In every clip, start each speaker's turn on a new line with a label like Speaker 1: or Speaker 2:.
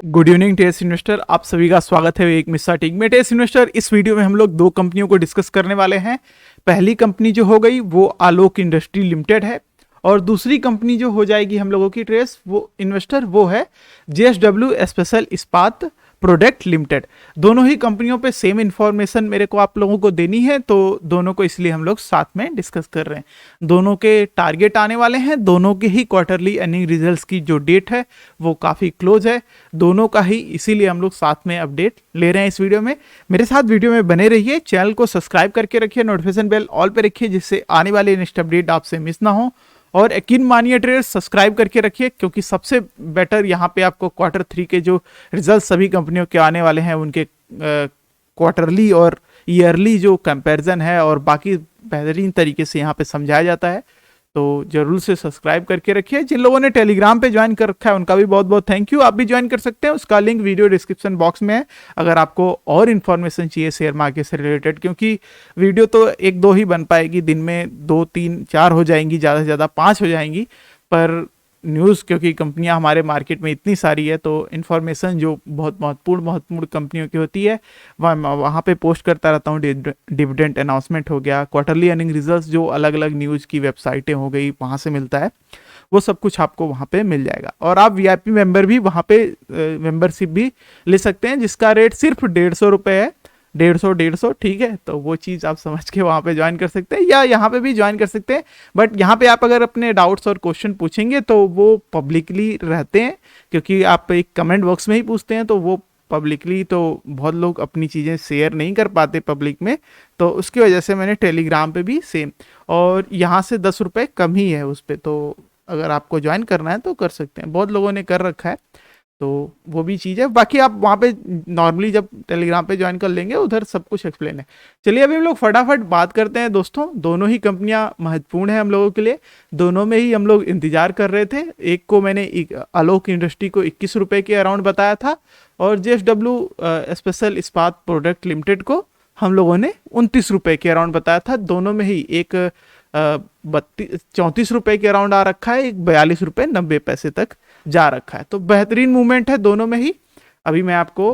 Speaker 1: Good evening test investor, आप सभी का स्वागत है एक मिस्सा टीम में। टेस्ट इन्वेस्टर, इस वीडियो में हम लोग दो कंपनियों को डिस्कस करने वाले हैं। पहली कंपनी जो हो गई वो आलोक इंडस्ट्री लिमिटेड है और दूसरी कंपनी जो हो जाएगी हम लोगों की ट्रेस वो इन्वेस्टर वो है JSW स्पेशल इस्पात प्रोडक्ट लिमिटेड। दोनों ही कंपनियों पे सेम इन्फॉर्मेशन मेरे को आप लोगों को देनी है, तो दोनों को इसलिए हम लोग साथ में डिस्कस कर रहे हैं। दोनों के टारगेट आने वाले हैं, दोनों के ही क्वार्टरली अर्निंग रिजल्ट्स की जो डेट है वो काफ़ी क्लोज है दोनों का ही, इसीलिए हम लोग साथ में अपडेट ले रहे हैं इस वीडियो में। मेरे साथ वीडियो में बने रहिए, चैनल को सब्सक्राइब करके रखिए, नोटिफिकेशन बेल ऑल पे रखिए जिससे आने वाले नेक्स्ट अपडेट आपसे मिस ना हो। और यकीन मानिए ट्रेडर्स, सब्सक्राइब करके रखिए क्योंकि सबसे बेटर यहाँ पे आपको Q3 के जो रिजल्ट सभी कंपनियों के आने वाले हैं उनके क्वार्टरली और ईयरली जो कंपैरिजन है और बाकी बेहतरीन तरीके से यहाँ पे समझाया जाता है, तो जरूर से सब्सक्राइब करके रखिए। जिन लोगों ने टेलीग्राम पे ज्वाइन कर रखा है उनका भी बहुत बहुत थैंक यू। आप भी ज्वाइन कर सकते हैं, उसका लिंक वीडियो डिस्क्रिप्शन बॉक्स में है अगर आपको और इन्फॉर्मेशन चाहिए शेयर मार्केट से रिलेटेड, क्योंकि वीडियो तो एक दो ही बन पाएगी, दिन में 2 3 4 हो जाएंगी, ज़्यादा से ज़्यादा 5 हो जाएंगी। पर न्यूज़ क्योंकि कंपनियां हमारे मार्केट में इतनी सारी है तो इन्फॉर्मेशन जो बहुत महत्वपूर्ण कंपनियों की होती है वहाँ पे पोस्ट करता रहता हूँ। डिविडेंड अनाउंसमेंट हो गया, क्वार्टरली अर्निंग रिजल्ट्स जो अलग अलग न्यूज़ की वेबसाइटें हो गई वहाँ से मिलता है, वो सब कुछ आपको वहाँ पे मिल जाएगा। और आप VIP मेंबर भी वहाँ पे मेंबरशिप भी ले सकते हैं जिसका रेट सिर्फ 150 रुपये है। 150 ठीक है, तो वो चीज़ आप समझ के वहाँ पे ज्वाइन कर सकते हैं या यहाँ पे भी ज्वाइन कर सकते हैं। बट यहाँ पे आप अगर अपने डाउट्स और क्वेश्चन पूछेंगे तो वो पब्लिकली रहते हैं, क्योंकि आप एक कमेंट बॉक्स में ही पूछते हैं तो वो पब्लिकली तो बहुत लोग अपनी चीज़ें शेयर नहीं कर पाते पब्लिक में, तो उसकी वजह से मैंने टेलीग्राम पे भी सेम, और यहाँ से 10 रुपये कम ही है उस पर, तो अगर आपको ज्वाइन करना है तो कर सकते हैं। बहुत लोगों ने कर रखा है तो वो भी चीज़ है। बाकी आप वहाँ पे नॉर्मली जब टेलीग्राम पे ज्वाइन कर लेंगे उधर सब कुछ एक्सप्लेन है। चलिए अभी हम लोग फटाफट बात करते हैं दोस्तों। दोनों ही कंपनियां महत्वपूर्ण है हम लोगों के लिए, दोनों में ही हम लोग इंतजार कर रहे थे। एक को मैंने आलोक इंडस्ट्री को 21 रुपये के अराउंड बताया था और JSW स्पेशल इस्पात प्रोडक्ट लिमिटेड को हम लोगों ने 29 रुपये के अराउंड बताया था। दोनों में ही एक 34 रुपये के अराउंड आ रखा है, एक 42 रुपये 90 पैसे तक जा रखा है। तो बेहतरीन मूवमेंट है दोनों में ही। अभी मैं आपको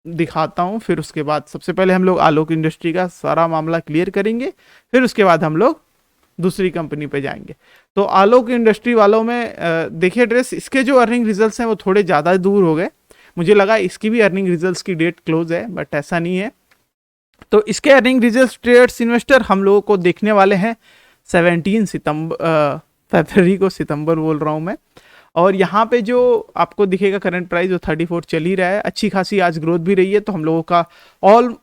Speaker 1: दिखाता हूं, फिर उसके बाद सबसे पहले हम लोग आलोक इंडस्ट्री का सारा मामला क्लियर करेंगे, फिर उसके बाद हम लोग दूसरी कंपनी पे जाएंगे। तो आलोक इंडस्ट्री वालों में देखिए ड्रेस, इसके जो अर्निंग रिजल्ट्स हैं वो थोड़े ज़्यादा दूर हो गए। मुझे लगा इसकी भी अर्निंग रिजल्ट्स की डेट क्लोज है, बट ऐसा नहीं है। तो इसके अर्निंग रिजल्ट्स ट्रेडर्स इन्वेस्टर हम लोगों को देखने वाले हैं 17 सितंबर, फरवरी को, सितंबर बोल रहा हूँ मैं। और यहाँ पे जो आपको दिखेगा करंट प्राइस जो 34 चल ही रहा है, अच्छी खासी आज ग्रोथ भी रही है। तो हम लोगों का ऑल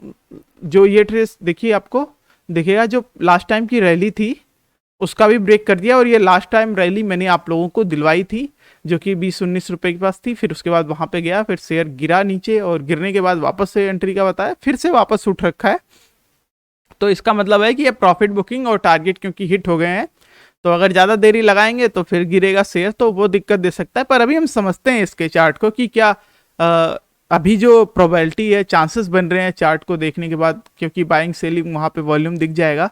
Speaker 1: जो ये ट्रेस देखिए आपको दिखेगा, जो लास्ट टाइम की रैली थी उसका भी ब्रेक कर दिया, और ये लास्ट टाइम रैली मैंने आप लोगों को दिलवाई थी जो कि 20-19 रुपये के पास थी। फिर उसके बाद वहाँ पे गया, फिर शेयर गिरा नीचे और गिरने के बाद वापस से एंट्री का बताया, फिर से वापस उठ रखा है। तो इसका मतलब है कि ये प्रॉफिट बुकिंग और टारगेट क्योंकि हिट हो गए हैं, तो अगर ज़्यादा देरी लगाएंगे तो फिर गिरेगा शेयर, तो वो दिक्कत दे सकता है। पर अभी हम समझते हैं इसके चार्ट को कि क्या अभी जो प्रोबेबिलिटी है, चांसेस बन रहे हैं चार्ट को देखने के बाद, क्योंकि बाइंग सेलिंग वहाँ पे वॉल्यूम दिख जाएगा,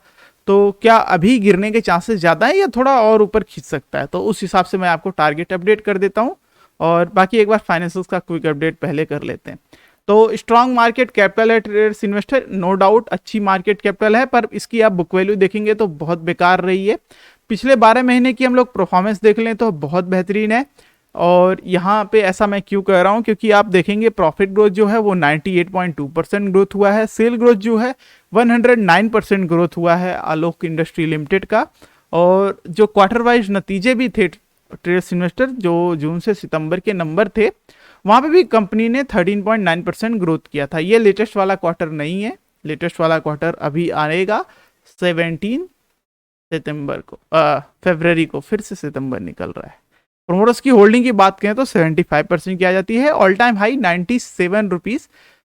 Speaker 1: तो क्या अभी गिरने के चांसेस ज़्यादा है या थोड़ा और ऊपर खींच सकता है। तो उस हिसाब से मैं आपको टारगेट अपडेट कर देता हूँ, और बाकी एक बार फाइनेंशियल्स का क्विक अपडेट पहले कर लेते हैं। तो स्ट्रॉन्ग मार्केट कैपिटल है ट्रेडर्स इन्वेस्टर, नो डाउट अच्छी मार्केट कैपिटल है, पर इसकी आप बुक वैल्यू देखेंगे तो बहुत बेकार रही है। पिछले 12 महीने की हम लोग परफॉर्मेंस देख लें तो बहुत बेहतरीन है। और यहाँ पे ऐसा मैं क्यों कह रहा हूँ, क्योंकि आप देखेंगे प्रॉफिट ग्रोथ जो है वो 98.2% ग्रोथ हुआ है, सेल ग्रोथ जो है 109% ग्रोथ हुआ है आलोक इंडस्ट्री लिमिटेड का। और जो क्वार्टर वाइज नतीजे भी थे ट्रेडर्स इन्वेस्टर, जो जून से सितंबर के नंबर थे, वहाँ पे भी कंपनी ने 13.9% ग्रोथ किया था। ये लेटेस्ट वाला क्वार्टर नहीं है, लेटेस्ट वाला क्वार्टर अभी आएगा 17 सितंबर को, फरवरी को, फिर से सितंबर निकल रहा है। प्रोमोटर्स की होल्डिंग की बात करें तो 75% की आ जाती है। ऑल टाइम हाई 97 रुपीज़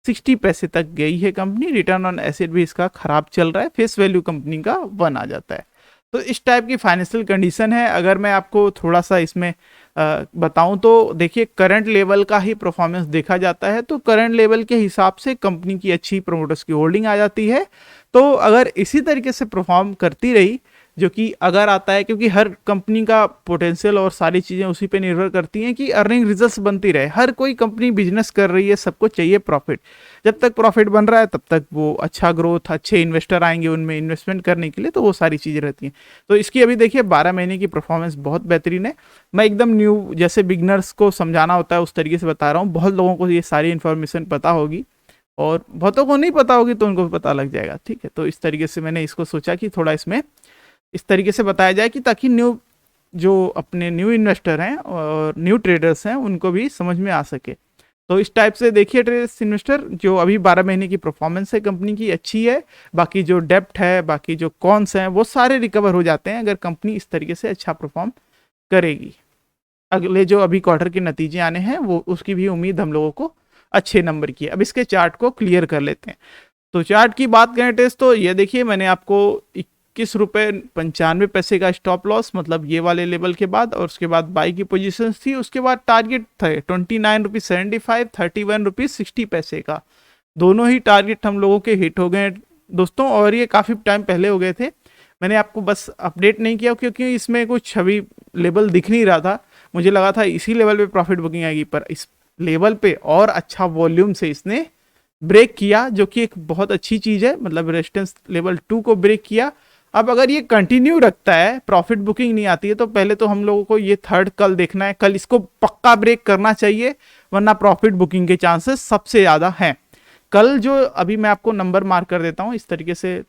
Speaker 1: 60 पैसे तक गई है कंपनी। रिटर्न ऑन एसेट भी इसका खराब चल रहा है, फेस वैल्यू कंपनी का 1 आ जाता है। तो इस टाइप की फाइनेंशियल कंडीशन है। अगर मैं आपको थोड़ा सा इसमें बताऊं तो देखिए करंट लेवल का ही परफॉर्मेंस देखा जाता है, तो करंट लेवल के हिसाब से कंपनी की अच्छी प्रोमोटर्स की होल्डिंग आ जाती है। तो अगर इसी तरीके से परफॉर्म करती रही जो कि अगर आता है, क्योंकि हर कंपनी का पोटेंशियल और सारी चीज़ें उसी पे निर्भर करती हैं कि अर्निंग रिजल्ट्स बनती रहे। हर कोई कंपनी बिजनेस कर रही है, सबको चाहिए प्रॉफिट। जब तक प्रॉफिट बन रहा है तब तक वो अच्छा ग्रोथ, अच्छे इन्वेस्टर आएंगे उनमें इन्वेस्टमेंट करने के लिए, तो वो सारी चीज़ें रहती हैं। तो इसकी अभी देखिए 12 महीने की परफॉर्मेंस बहुत बेहतरीन है। मैं एकदम न्यू, जैसे बिगनर्स को समझाना होता है उस तरीके से बता रहा हूँ। बहुत लोगों को ये सारी इन्फॉर्मेशन पता होगी और बहुतों को नहीं पता होगी, तो उनको पता लग जाएगा, ठीक है। तो इस तरीके से मैंने इसको सोचा कि थोड़ा इसमें इस तरीके से बताया जाए कि ताकि न्यू, जो अपने न्यू इन्वेस्टर हैं और न्यू ट्रेडर्स हैं, उनको भी समझ में आ सके। तो इस टाइप से देखिए ट्रेडर्स इन्वेस्टर, जो अभी 12 महीने की परफॉर्मेंस है कंपनी की अच्छी है। बाकी जो डेप्ट है, बाकी जो कॉन्स हैं, वो सारे रिकवर हो जाते हैं अगर कंपनी इस तरीके से अच्छा परफॉर्म करेगी। अगले जो अभी क्वार्टर के नतीजे आने हैं, वो उसकी भी उम्मीद हम लोगों को अच्छे नंबर की है। अब इसके चार्ट को क्लियर कर लेते हैं। तो चार्ट की बात करें टेस्ट, तो ये देखिए मैंने आपको 21 रुपये 95 पैसे का स्टॉप लॉस, मतलब ये वाले लेवल के बाद, और उसके बाद बाई की पोजीशन थी, उसके बाद टारगेट थे 29 रुपीज 75, 31 रुपीज 60 पैसे का। दोनों ही टारगेट हम लोगों के हिट हो गए दोस्तों, और ये काफ़ी टाइम पहले हो गए थे। मैंने आपको बस अपडेट नहीं किया क्योंकि इसमें कुछ अभी लेवल दिख नहीं रहा था। मुझे लगा था इसी लेवल पे प्रॉफिट बुकिंग आएगी, पर इस लेवल पे और अच्छा वॉल्यूम से इसने ब्रेक किया, जो कि एक बहुत अच्छी चीज़ है। मतलब रेजिस्टेंस लेवल 2 को ब्रेक किया। अब अगर ये कंटिन्यू रखता है, प्रॉफिट बुकिंग नहीं आती है, तो पहले तो हम लोगों को ये थर्ड कल देखना है। कल इसको पक्का ब्रेक करना चाहिए, वरना प्रॉफिट बुकिंग के चांसेस सबसे ज़्यादा हैं। कल जो अभी मैं आपको नंबर मार्क कर देता हूँ, इस तरीके से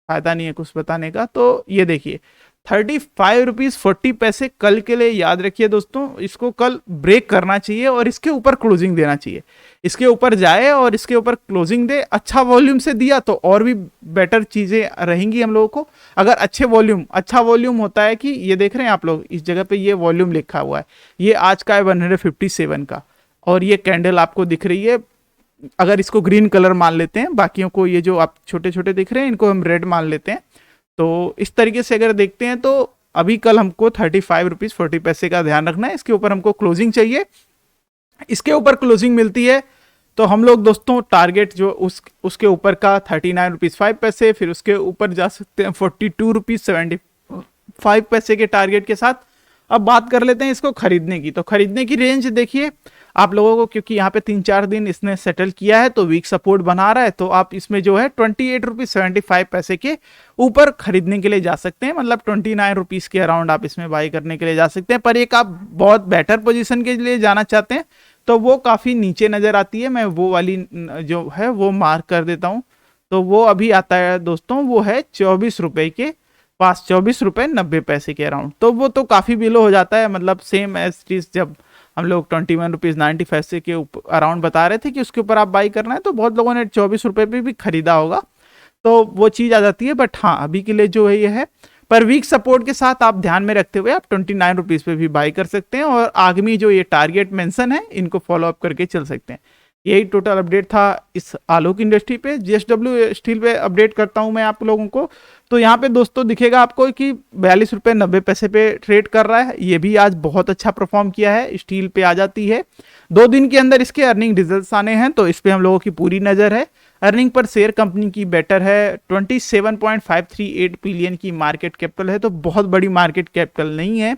Speaker 1: फायदा नहीं है कुछ बताने का। तो ये देखिए 35 रुपीज 40 पैसे कल के लिए याद रखिए दोस्तों। इसको कल ब्रेक करना चाहिए और इसके ऊपर क्लोजिंग देना चाहिए। इसके ऊपर जाए और इसके ऊपर क्लोजिंग दे, अच्छा वॉल्यूम से दिया तो और भी बेटर चीजें रहेंगी हम लोगों को। अगर अच्छा वॉल्यूम होता है कि ये देख रहे हैं आप लोग, इस जगह पे ये वॉल्यूम लिखा हुआ है, ये आज का है 157 का, और ये कैंडल आपको दिख रही है। अगर इसको ग्रीन कलर मान लेते हैं, बाकियों को ये जो आप छोटे छोटे दिख रहे हैं इनको हम रेड मान लेते हैं। तो इस तरीके से अगर देखते हैं तो अभी कल हमको 35 रुपीज 40 पैसे का ध्यान रखना है। इसके ऊपर हमको क्लोजिंग चाहिए। इसके ऊपर क्लोजिंग मिलती है तो हम लोग दोस्तों टारगेट जो उसके ऊपर का 39 रुपीज 5 पैसे, फिर उसके ऊपर जा सकते हैं 42 रुपीज 75 पैसे के टारगेट के साथ। अब बात कर लेते हैं इसको खरीदने की। तो खरीदने की रेंज देखिए आप लोगों को, क्योंकि यहाँ पे 3-4 दिन इसने सेटल किया है तो वीक सपोर्ट बना रहा है, तो आप इसमें जो है 28 रुपीज 75 पैसे के ऊपर खरीदने के लिए जा सकते हैं। मतलब 29 रुपीज के अराउंड आप इसमें बाई करने के लिए जा सकते हैं। पर एक आप बहुत बेटर पोजीशन के लिए जाना चाहते हैं तो वो काफ़ी नीचे नज़र आती है। मैं वो वाली जो है वो मार्क कर देता हूँ। तो वो अभी आता है दोस्तों, वो है 24 रुपये के पास, 24 रुपये 90 पैसे के अराउंड। तो वो तो काफ़ी बिलो हो जाता है। मतलब सेम एज चीज जब हम लोग 21 रुपीज 90 पैसे के अराउंड बता रहे थे कि उसके ऊपर आप बाई करना है, तो बहुत लोगों ने 24 रुपये पे भी खरीदा होगा, तो वो चीज़ आ जाती है। बट हाँ, अभी के लिए जो है ये है। पर वीक सपोर्ट के साथ आप ध्यान में रखते हुए आप 29 रुपीज पे भी बाई कर सकते हैं, और आगामी जो ये टारगेट मेंशन है इनको फॉलो अप करके चल सकते हैं। यही टोटल अपडेट था इस आलोक इंडस्ट्री पे। जेएसडब्ल्यू स्टील पे अपडेट करता हूं मैं आप लोगों को। तो यहाँ पे दोस्तों दिखेगा आपको कि 42 रुपये 90 पैसे पे ट्रेड कर रहा है। ये भी आज बहुत अच्छा परफॉर्म किया है, स्टील पे आ जाती है। 2 दिन के अंदर इसके अर्निंग रिजल्ट्स आने हैं, तो इस पे हम लोगों की पूरी नज़र है। अर्निंग पर शेयर कंपनी की बेटर है। 27.538 बिलियन की मार्केट कैपिटल है, तो बहुत बड़ी मार्केट कैपिटल नहीं है,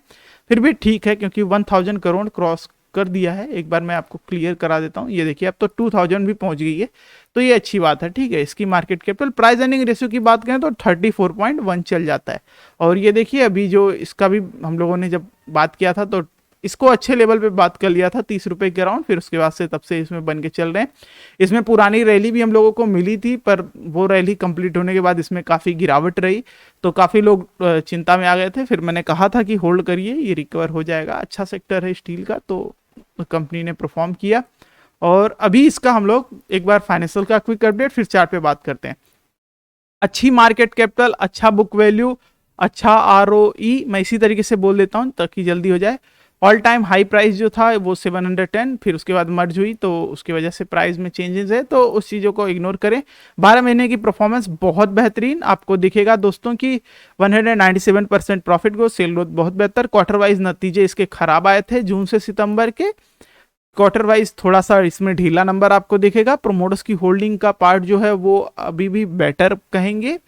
Speaker 1: फिर भी ठीक है क्योंकि 1000 करोड़ क्रॉस कर दिया है। एक बार मैं आपको क्लियर करा देता हूँ। ये देखिए अब तो 2000 भी पहुंच गई है, तो ये अच्छी बात है, ठीक है। इसकी market capital price earning ratio की बात करें तो 34.1 चल जाता है। और ये देखिए अभी जो इसका भी हम लोगों ने जब बात किया था तो इसको अच्छे लेवल पे बात कर लिया था 30 रुपए के अराउंड, फिर उसके बाद से तब से इसमें बन के चल रहे हैं। इसमें पुरानी रैली भी हम लोगों को मिली थी, पर वो रैली कंप्लीट होने के बाद इसमें काफ़ी गिरावट रही, तो काफ़ी लोग चिंता में आ गए थे। फिर मैंने कहा था कि होल्ड करिए, ये रिकवर हो जाएगा। अच्छा सेक्टर है स्टील का, तो कंपनी ने परफॉर्म किया। और अभी इसका हम लोग एक बार फाइनेंशियल का क्विक अपडेट, फिर चार्ट पे बात करते हैं। अच्छी मार्केट कैपिटल, अच्छा बुक वैल्यू, अच्छा आरओई, मैं इसी तरीके से बोल देता हूँ ताकि जल्दी हो जाए। ऑल टाइम हाई प्राइस जो था वो 710, फिर उसके बाद मर्ज हुई तो उसकी वजह से प्राइस में चेंजेस है, तो उस चीज़ों को इग्नोर करें। 12 महीने की परफॉर्मेंस बहुत बेहतरीन आपको दिखेगा दोस्तों की 197% प्रॉफिट ग्रोथ, सेल ग्रोथ बहुत बेहतर। क्वार्टर वाइज नतीजे इसके खराब आए थे जून से सितंबर के। क्वार्टर वाइज थोड़ा सा इसमें ढीला नंबर आपको दिखेगा। प्रोमोटर्स की होल्डिंग का पार्ट जो है वो अभी भी बेटर कहेंगे।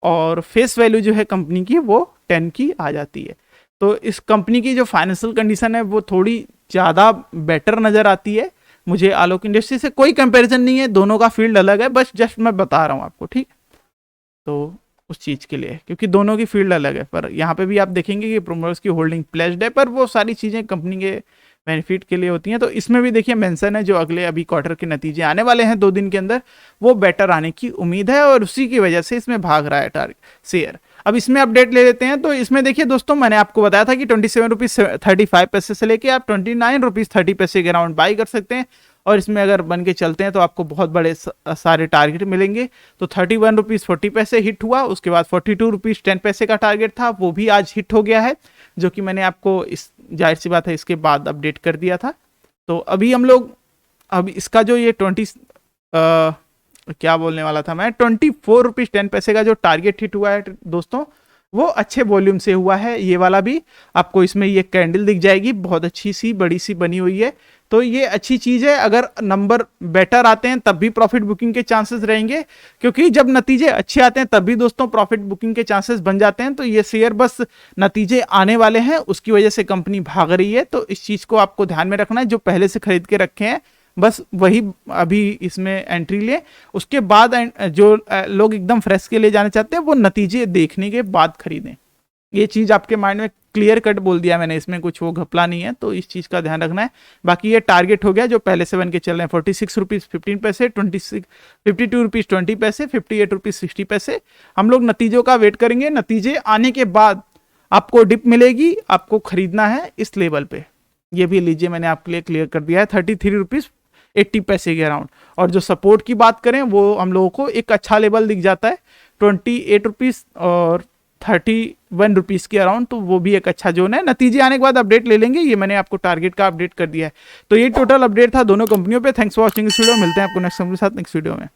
Speaker 1: और फेस वैल्यू जो है कंपनी की वो 10 की आ जाती है। तो इस कंपनी की जो फाइनेंशियल कंडीशन है वो थोड़ी ज़्यादा बेटर नज़र आती है मुझे आलोक इंडस्ट्री से। कोई कंपैरिजन नहीं है, दोनों का फील्ड अलग है, बस जस्ट मैं बता रहा हूँ आपको, ठीक। तो उस चीज़ के लिए, क्योंकि दोनों की फील्ड अलग है, पर यहाँ पे भी आप देखेंगे कि प्रोमोटर्स की होल्डिंग प्लेज्ड है, पर वो सारी चीज़ें कंपनी के बेनिफिट के लिए होती हैं। तो इसमें भी देखिए मेंशन है जो अगले अभी क्वार्टर के नतीजे आने वाले हैं 2 दिन के अंदर, वो बेटर आने की उम्मीद है और उसी की वजह से इसमें भाग रहा है टारगेट शेयर। अब इसमें अपडेट ले लेते हैं। तो इसमें देखिए दोस्तों, मैंने आपको बताया था कि 27 रुपीज़ 35 पैसे से लेके आप 29 रुपीज़ 30 पैसे के अराउंड बाई कर सकते हैं, और इसमें अगर बन के चलते हैं तो आपको बहुत बड़े सारे टारगेट मिलेंगे। तो 31 रुपीज़ 40 पैसे हिट हुआ, उसके बाद 42 रुपीज़ 10 पैसे का टारगेट था, वो भी आज हिट हो गया है, जो कि मैंने आपको इस जाहिर सी बात है इसके बाद अपडेट कर दिया था। तो अभी हम लोग, अब इसका जो ये क्या बोलने वाला था मैं, 24 रुपीज़ 10 पैसे का जो टारगेट हिट हुआ है दोस्तों, वो अच्छे वॉल्यूम से हुआ है। ये वाला भी आपको इसमें ये कैंडल दिख जाएगी, बहुत अच्छी सी बड़ी सी बनी हुई है। तो ये अच्छी चीज़ है, अगर नंबर बेटर आते हैं तब भी प्रॉफिट बुकिंग के चांसेस रहेंगे, क्योंकि जब नतीजे अच्छे आते हैं तब भी दोस्तों प्रॉफिट बुकिंग के चांसेस बन जाते हैं। तो ये शेयर बस नतीजे आने वाले हैं उसकी वजह से कंपनी भाग रही है, तो इस चीज़ को आपको ध्यान में रखना है। जो पहले से खरीद के रखे हैं बस वही अभी इसमें एंट्री ले, उसके बाद जो लोग एकदम फ्रेश के लिए जाना चाहते हैं वो नतीजे देखने के बाद खरीदें। ये चीज़ आपके माइंड में क्लियर कट बोल दिया मैंने, इसमें कुछ वो घपला नहीं है, तो इस चीज़ का ध्यान रखना है। बाकी ये टारगेट हो गया जो पहले से बन के चल रहे हैं, 46 रुपीज़ 15 पैसे, 52 रुपीज़ 20 पैसे, 58 रुपीज़ 60 पैसे। हम लोग नतीजों का वेट करेंगे, नतीजे आने के बाद आपको डिप मिलेगी, आपको खरीदना है इस लेवल पे। ये भी लीजिए, मैंने आपके लिए क्लियर कर दिया है 33 रुपीज़ 80 पैसे के अराउंड। और जो सपोर्ट की बात करें वो हम लोगों को एक अच्छा लेवल दिख जाता है 28 रुपीज़ और 31 रुपीज़ के अराउंड, तो वो भी एक अच्छा जोन है। नतीजे आने के बाद अपडेट ले लेंगे, ये मैंने आपको टारगेट का अपडेट कर दिया है। तो ये टोटल अपडेट था दोनों कंपनियों पे। थैंक्स फॉर वॉचिंग इस वीडियो, मिलते हैं आपको नेक्स्ट के साथ नेक्स्ट वीडियो में।